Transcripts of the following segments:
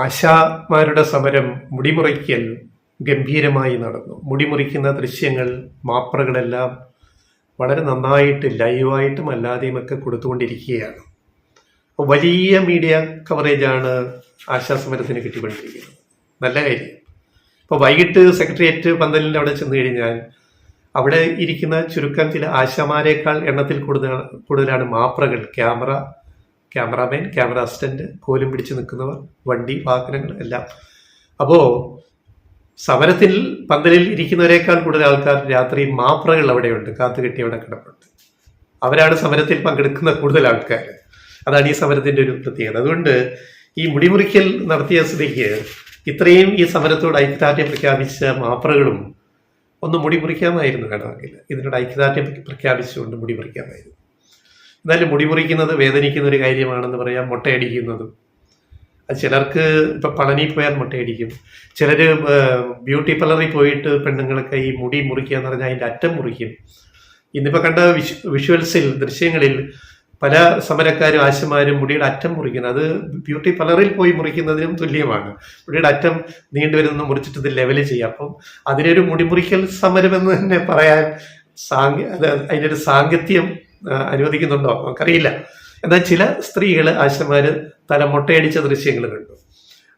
ആശാമാരുടെ സമരം മുടിമുറിക്കൽ ഗംഭീരമായി നടന്നു. മുടിമുറിക്കുന്ന ദൃശ്യങ്ങൾ മാപ്രകളെല്ലാം വളരെ നന്നായിട്ട് ലൈവായിട്ടും അല്ലാതെയും ഒക്കെ കൊടുത്തുകൊണ്ടിരിക്കുകയാണ്. അപ്പോൾ വലിയ മീഡിയ കവറേജാണ് ആശാസമരത്തിന് കിട്ടിക്കൊണ്ടിരിക്കുന്നത്. നല്ല കാര്യം. ഇപ്പോൾ വൈകിട്ട് സെക്രട്ടേറിയറ്റ് പന്തലിൻ്റെ അവിടെ ചെന്ന് കഴിഞ്ഞാൽ അവിടെ ഇരിക്കുന്ന ചുരുക്കം ചില ആശാമാരേക്കാൾ എണ്ണത്തിൽ കൂടുതലാണ് മാപ്രകൾ, ക്യാമറാമാൻ, ക്യാമറ അസിസ്റ്റന്റ്, കോലും പിടിച്ച് നിൽക്കുന്നവർ, വണ്ടി വാഹനങ്ങൾ എല്ലാം. അപ്പോൾ സമരത്തിൽ പന്തലിൽ ഇരിക്കുന്നവരെക്കാൾ കൂടുതൽ ആൾക്കാർ രാത്രി മാപ്രകൾ അവിടെയുണ്ട്, കാത്തുകെട്ടി അവിടെ കിടപ്പുണ്ട്. അവരാണ് സമരത്തിൽ പങ്കെടുക്കുന്ന കൂടുതൽ ആൾക്കാർ. അതാണ് ഈ സമരത്തിന്റെ ഒരു പ്രത്യേകത. അതുകൊണ്ട് ഈ മുടിമുറിക്കൽ നടത്തിയ സ്ഥിതിക്ക് ഇത്രയും ഈ സമരത്തോട് ഐക്യദാർഢ്യം പ്രഖ്യാപിച്ച മാപ്രകളും ഒന്ന് മുടി മുറിക്കാമായിരുന്നു. വേണമെങ്കിൽ ഇതിനോട് ഐക്യദാർഢ്യം പ്രഖ്യാപിച്ചുകൊണ്ട് മുടി മുറിക്കാമായിരുന്നു. എന്നാലും മുടി മുറിക്കുന്നത് വേദനിക്കുന്ന ഒരു കാര്യമാണെന്ന് പറയാം. മുട്ടയടിക്കുന്നതും അത് ചിലർക്ക് ഇപ്പം പളനി പോയാൽ മുട്ടയടിക്കും. ചിലർ ബ്യൂട്ടി പാർലറിൽ പോയിട്ട് പെണ്ണുങ്ങളൊക്കെ ഈ മുടി മുറിക്കുക എന്ന് പറഞ്ഞാൽ അതിൻ്റെ അറ്റം മുറിക്കും. ഇന്നിപ്പോൾ കണ്ട വിഷ്വൽസിൽ, ദൃശ്യങ്ങളിൽ പല സമരക്കാരും ആശമാരും മുടിയുടെ അറ്റം മുറിക്കുന്നത് അത് ബ്യൂട്ടി പാർലറിൽ പോയി മുറിക്കുന്നതിനും തുല്യമാണ്. മുടിയുടെ അറ്റം നീണ്ടുവരുന്ന മുറിച്ചിട്ട് ഇത് ലെവല് ചെയ്യാം. അപ്പം അതിനൊരു മുടിമുറിക്കൽ സമരമെന്ന് തന്നെ പറയാൻ അതിൻ്റെ ഒരു സാങ്കത്യം അനുവദിക്കുന്നുണ്ടോ നമുക്കറിയില്ല. എന്നാൽ ചില സ്ത്രീകൾ ആശമാര് തല മുട്ടയടിച്ച ദൃശ്യങ്ങൾ കണ്ടു.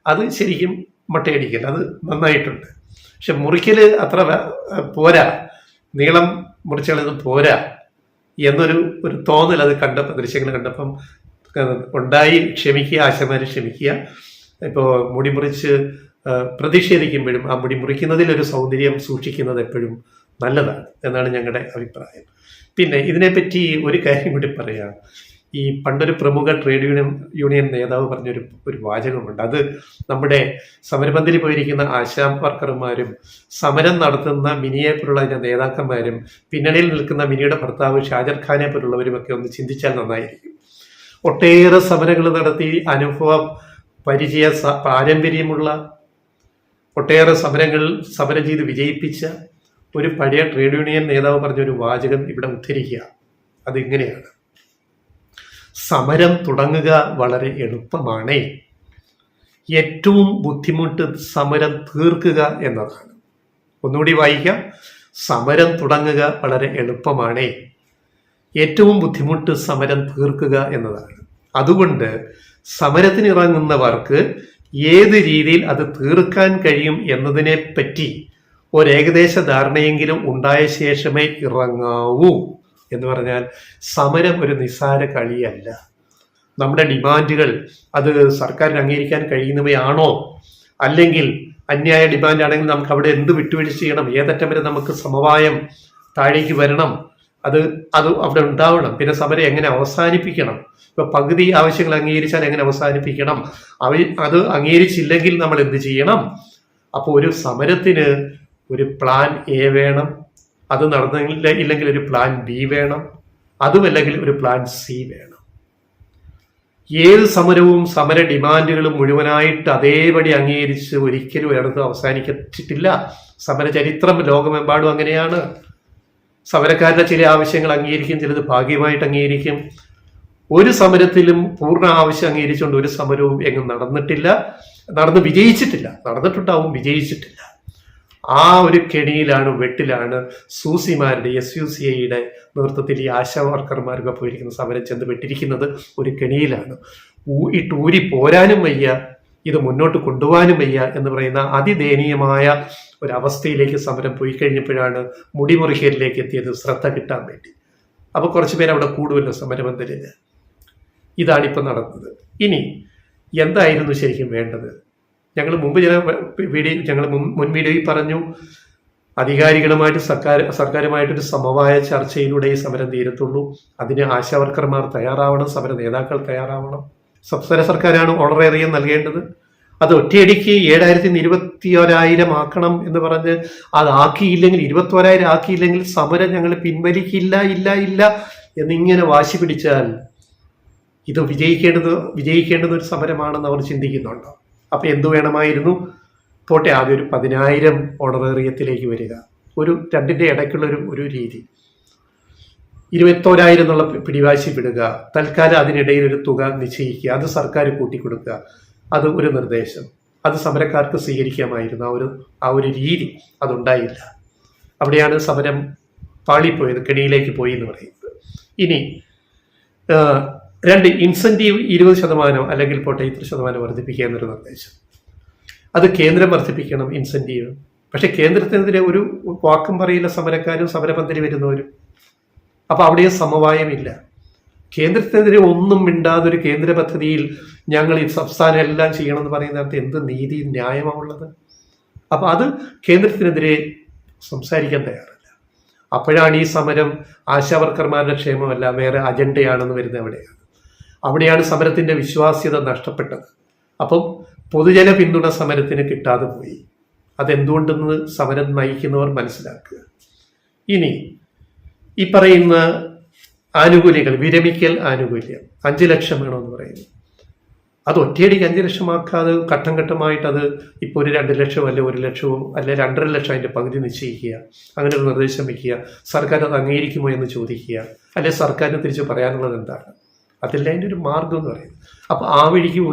അത് ശരിക്കും മുട്ടയടിക്കൽ അത് നന്നായിട്ടുണ്ട്. പക്ഷെ മുറിക്കൽ അത്ര പോരാ, നീളം മുറിച്ചത് പോരാ എന്നൊരു തോന്നൽ അത് കണ്ടപ്പോൾ, ദൃശ്യങ്ങൾ കണ്ടപ്പം ഉണ്ടായി. ക്ഷമിക്കുക ആശമാര്, ക്ഷമിക്കുക. ഇപ്പോൾ മുടി മുറിച്ച് പ്രതിഷേധിക്കുമ്പോഴും ആ മുടി മുറിക്കുന്നതിലൊരു സൗന്ദര്യം സൂക്ഷിക്കുന്നത് എപ്പോഴും നല്ലതാണ് എന്നാണ് ഞങ്ങളുടെ അഭിപ്രായം. പിന്നെ ഇതിനെപ്പറ്റി ഒരു കാര്യം കൂടി പറയാം. ഈ പണ്ടൊരു പ്രമുഖ ട്രേഡ് യൂണിയൻ നേതാവ് പറഞ്ഞൊരു വാചകമുണ്ട്. അത് നമ്മുടെ സമരപന്തലിൽ പോയിരിക്കുന്ന ആശാ വർക്കർമാരും സമരം നടത്തുന്ന മിനിയെ പോലുള്ള അതിൻ്റെ നേതാക്കന്മാരും പിന്നണിയിൽ നിൽക്കുന്ന മിനിയുടെ ഭർത്താവ് ഷാജർ ഖാനെ പോലുള്ളവരുമൊക്കെ ഒന്ന് ചിന്തിച്ചാൽ നന്നായിരിക്കും. ഒട്ടേറെ സമരങ്ങൾ നടത്തി അനുഭവം, പരിചയ, പാരമ്പര്യമുള്ള ഒട്ടേറെ സമരം ചെയ്ത് വിജയിപ്പിച്ച ഒരു പഴയ ട്രേഡ് യൂണിയൻ നേതാവ് പറഞ്ഞൊരു വാചകം ഇവിടെ ഉദ്ധരിക്കുക. അതിങ്ങനെയാണ്: സമരം തുടങ്ങുക വളരെ എളുപ്പമാണേ, ഏറ്റവും ബുദ്ധിമുട്ട് സമരം തീർക്കുക എന്നതാണ്. ഒന്നുകൂടി വായിക്കാം. സമരം തുടങ്ങുക വളരെ എളുപ്പമാണേ, ഏറ്റവും ബുദ്ധിമുട്ട് സമരം തീർക്കുക എന്നതാണ്. അതുകൊണ്ട് സമരത്തിന് ഇറങ്ങുന്നവർക്ക് ഏത് രീതിയിൽ അത് തീർക്കാൻ കഴിയും എന്നതിനെ പറ്റി ഒരേകദേശ ധാരണയെങ്കിലും ഉണ്ടായ ശേഷമേ ഇറങ്ങാവൂ. എന്ന് പറഞ്ഞാൽ സമരം ഒരു നിസ്സാര കളിയല്ല. നമ്മുടെ ഡിമാൻഡുകൾ അത് സർക്കാരിന് അംഗീകരിക്കാൻ കഴിയുന്നവയാണോ, അല്ലെങ്കിൽ അന്യായ ഡിമാൻഡ് ആണെങ്കിൽ നമുക്ക് അവിടെ എന്ത് വിട്ടുവീഴ്ച ചെയ്യണം, ഏതറ്റം വരെ നമുക്ക് സമവായം താഴേക്ക് വരണം, അത് അവിടെ ഉണ്ടാവണം. പിന്നെ സമരം എങ്ങനെ അവസാനിപ്പിക്കണം, ഇപ്പൊ പകുതി ആവശ്യങ്ങൾ അംഗീകരിച്ചാൽ എങ്ങനെ അവസാനിപ്പിക്കണം, അത് അംഗീകരിച്ചില്ലെങ്കിൽ നമ്മൾ എന്ത് ചെയ്യണം. അപ്പോൾ ഒരു സമരത്തിന് ഒരു പ്ലാൻ എ വേണം, അത് ഇല്ലെങ്കിൽ ഒരു പ്ലാൻ ബി വേണം, അതുമല്ലെങ്കിൽ ഒരു പ്ലാൻ സി വേണം. ഏത് സമരവും സമര ഡിമാൻഡുകളും മുഴുവനായിട്ട് അതേപടി അംഗീകരിച്ച് ഒരിക്കലും ഇടത്ത് അവസാനിച്ചിട്ടില്ല. സമര ചരിത്രം ലോകമെമ്പാടും അങ്ങനെയാണ്. സമരക്കാരുടെ ചില ആവശ്യങ്ങൾ അംഗീകരിക്കും, ചിലത് ഭാഗ്യമായിട്ട് അംഗീകരിക്കും. ഒരു സമരത്തിലും പൂർണ്ണ ആവശ്യം അംഗീകരിച്ചുകൊണ്ട് ഒരു സമരവും എങ്ങും നടന്ന് വിജയിച്ചിട്ടില്ല. നടന്നിട്ടുണ്ടാവും, വിജയിച്ചിട്ടില്ല. ആ ഒരു കെണിയിലാണ്, വെട്ടിലാണ് സൂസിമാരുടെ SUCIയുടെ നേതൃത്വത്തിൽ ഈ ആശാ വർക്കർമാരൊക്കെ പോയിരിക്കുന്ന സമരം ചെന്ന് വെട്ടിരിക്കുന്നത്. ഒരു കെണിയിലാണ്. ഊരി പോരാനും വയ്യ, ഇത് മുന്നോട്ട് കൊണ്ടുപോകാനും വയ്യ എന്ന് പറയുന്ന അതിദയനീയമായ ഒരവസ്ഥയിലേക്ക് സമരം പോയി കഴിഞ്ഞപ്പോഴാണ് മുടിമുറിക്കലിലേക്ക് എത്തിയത്, ശ്രദ്ധ കിട്ടാൻ വേണ്ടി. അപ്പൊ കുറച്ചു പേര് അവിടെ കൂടുമല്ലോ സമരബന്ധലിന്. ഇതാണിപ്പോൾ നടന്നത്. ഇനി എന്തായിരുന്നു ശരിക്കും വേണ്ടത്? ഞങ്ങൾ മുൻ വീഡിയോയിൽ പറഞ്ഞു, അധികാരികളുമായിട്ട് സർക്കാരുമായിട്ടൊരു സമവായ ചർച്ചയിലൂടെ ഈ സമരം തീരത്തുള്ളൂ. അതിന് ആശാ വർക്കർമാർ തയ്യാറാവണം, സമര നേതാക്കൾ തയ്യാറാവണം. സംസ്ഥാന സർക്കാരാണ് ഓണറേറിയം നൽകേണ്ടത്. അത് ഒറ്റയടിക്ക് 7,000 21,000 ആക്കണം എന്ന് പറഞ്ഞ് അതാക്കിയില്ലെങ്കിൽ, 21,000 ആക്കിയില്ലെങ്കിൽ സമരം ഞങ്ങൾ പിൻവലിക്കില്ല, ഇല്ല എന്നിങ്ങനെ വാശി പിടിച്ചാൽ ഇത് വിജയിക്കേണ്ടുന്ന ഒരു സമരമാണെന്ന് അവർ ചിന്തിക്കുന്നുണ്ടോ? അപ്പൊ എന്തു വേണമായിരുന്നു? പോട്ടെ, ആദ്യം ഒരു 10,000 ഓണറേറിയത്തിലേക്ക് വരിക, ഒരു രണ്ടിന്റെ ഇടയ്ക്കുള്ള ഒരു രീതി. 21,000 എന്നുള്ള പിടിവാശി വിടുക, തൽക്കാലം അതിനിടയിൽ ഒരു തുക നിശ്ചയിക്കുക, അത് സർക്കാർ കൂട്ടിക്കൊടുക്കുക. അത് ഒരു നിർദ്ദേശം, അത് സമരക്കാർക്ക് സ്വീകരിക്കാമായിരുന്നു. ആ ഒരു രീതി അതുണ്ടായില്ല. അവിടെയാണ് സമരം പാളിപ്പോയത്, കെണിയിലേക്ക് പോയി എന്ന് പറയുന്നത്. ഇനി 2, ഇൻസെൻറ്റീവ് 20% അല്ലെങ്കിൽ പോട്ടെ 3% വർദ്ധിപ്പിക്കുക എന്നൊരു നിർദ്ദേശം. അത് കേന്ദ്രം വർദ്ധിപ്പിക്കണം ഇൻസെൻറ്റീവ്. പക്ഷെ കേന്ദ്രത്തിനെതിരെ ഒരു വാക്കും പറയില്ല സമരക്കാരും സമരപന്തലിൽ വരുന്നവരും. അപ്പൊ അവിടെയും സമവായമില്ല. കേന്ദ്രത്തിനെതിരെ ഒന്നും മിണ്ടാതൊരു കേന്ദ്ര പദ്ധതിയിൽ ഞങ്ങൾ ഈ സംസ്ഥാനം എല്ലാം ചെയ്യണമെന്ന് പറയുന്നതിനകത്ത് എന്ത് നീതി ന്യായമാണുള്ളത്? അപ്പൊ അത് കേന്ദ്രത്തിനെതിരെ സംസാരിക്കാൻ തയ്യാറല്ല. അപ്പോഴാണ് ഈ സമരം ആശാവർക്കർമാരുടെ ക്ഷേമമല്ല, വേറെ അജണ്ടയാണെന്ന് വരുന്നത്. അവിടെയാണ് സമരത്തിന്റെ വിശ്വാസ്യത നഷ്ടപ്പെട്ടത്. അപ്പം പൊതുജന പിന്തുണ സമരത്തിന് കിട്ടാതെ പോയി. അതെന്തുകൊണ്ടെന്ന് സമരം നയിക്കുന്നവർ മനസ്സിലാക്കുക. ഇനി ഈ പറയുന്ന ആനുകൂല്യങ്ങൾ, വിരമിക്കൽ ആനുകൂല്യം 5 ലക്ഷം വേണമെന്ന് പറയുന്നു. അത് ഒറ്റയടിക്ക് 5 ലക്ഷമാക്കാതെ ഘട്ടം ഘട്ടമായിട്ട് അത് ഇപ്പോൾ ഒരു 2 ലക്ഷമോ അല്ലെ 1 ലക്ഷവും അല്ലെ 2.5 ലക്ഷം അതിൻ്റെ പകുതി നിശ്ചയിക്കുക, അങ്ങനെ ഒരു നിർദ്ദേശം വയ്ക്കുക. സർക്കാർ അത് അംഗീകരിക്കുമോ എന്ന് ചോദിക്കുക. അല്ലെ സർക്കാരിന് തിരിച്ച് പറയാനുള്ളത് എന്താണ്? അതല്ല അതിൻ്റെ ഒരു മാർഗം എന്ന് പറയുന്നത്. അപ്പൊ ആ വഴിക്ക്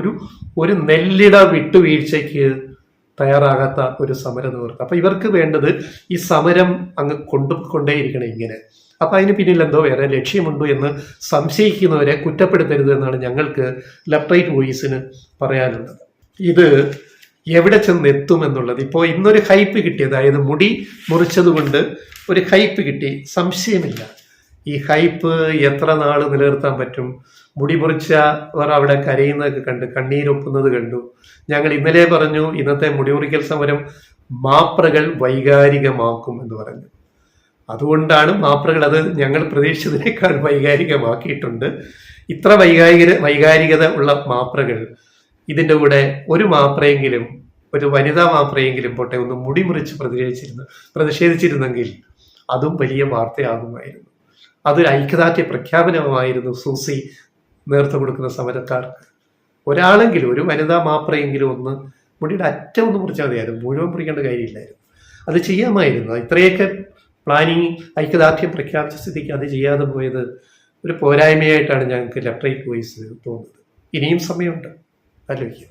ഒരു നെല്ലിട വിട്ടുവീഴ്ചയ്ക്ക് തയ്യാറാകാത്ത ഒരു സമര നേതൃത്വം. അപ്പൊ ഇവർക്ക് വേണ്ടത് ഈ സമരം അങ്ങ് കൊണ്ടേയിരിക്കണം ഇങ്ങനെ. അപ്പൊ അതിന് പിന്നിൽ എന്തോ വേറെ ലക്ഷ്യമുണ്ടോ എന്ന് സംശയിക്കുന്നവരെ കുറ്റപ്പെടുത്തരുത് എന്നാണ് ഞങ്ങൾക്ക് ലെഫ്റ്റ് വോയിസിന് പറയാനുള്ളത്. ഇത് എവിടെ ചെന്നെത്തുമെന്നുള്ളത് ഇപ്പോൾ ഇന്നൊരു ഹൈപ്പ് കിട്ടി, അതായത് മുടി മുറിച്ചത് കൊണ്ട് ഒരു ഹൈപ്പ് കിട്ടി, സംശയമില്ല. ഈ ഹൈപ്പ് എത്ര നാൾ നിലനിർത്താൻ പറ്റും? മുടി മുറിച്ചവർ അവിടെ കരയുന്നതൊക്കെ കണ്ട്, കണ്ണീരൊപ്പുന്നത് കണ്ടു. ഞങ്ങൾ ഇന്നലെ പറഞ്ഞു ഇന്നത്തെ മുടിമുറിക്കൽ സമരം മാപ്രകൾ വൈകാരികമാക്കും എന്ന് പറഞ്ഞു. അതുകൊണ്ടാണ് മാപ്രകൾ അത് ഞങ്ങൾ പ്രതീക്ഷിച്ചതിനേക്കാൾ വൈകാരികമാക്കിയിട്ടുണ്ട്. ഇത്ര വൈകാരികത ഉള്ള മാപ്രകൾ ഇതിൻ്റെ കൂടെ ഒരു മാപ്രയെങ്കിലും, ഒരു വനിതാ മാപ്രയെങ്കിലും പോട്ടെ ഒന്ന് മുടി മുറിച്ച് പ്രതിഷേധിച്ചിരുന്നെങ്കിൽ അതും വലിയ വാർത്തയാകുമായിരുന്നു. അതൊരു ഐക്യദാർഢ്യ പ്രഖ്യാപനമായിരുന്നു സൂസി നേതൃത്വം കൊടുക്കുന്ന സമരക്കാർക്ക്. ഒരാളെങ്കിലും, ഒരു വനിതാ മാപ്രയെങ്കിലും ഒന്ന് മുടിയുടെ അറ്റം ഒന്ന് മുറിച്ചാൽ മതിയായിരുന്നു, മുഴുവൻ മുറിക്കേണ്ട കാര്യമില്ലായിരുന്നു. അത് ചെയ്യാമായിരുന്നു. ഇത്രയൊക്കെ പ്ലാനിങ് ഐക്യദാർഢ്യം പ്രഖ്യാപിച്ച സ്ഥിതിക്ക് അത് ചെയ്യാതെ പോയത് ഒരു പോരായ്മയായിട്ടാണ് ഞങ്ങൾക്ക് ലെഫ്റ്റ് വോയിസ് തോന്നുന്നത്. ഇനിയും സമയമുണ്ട്, ആലോചിക്കുക.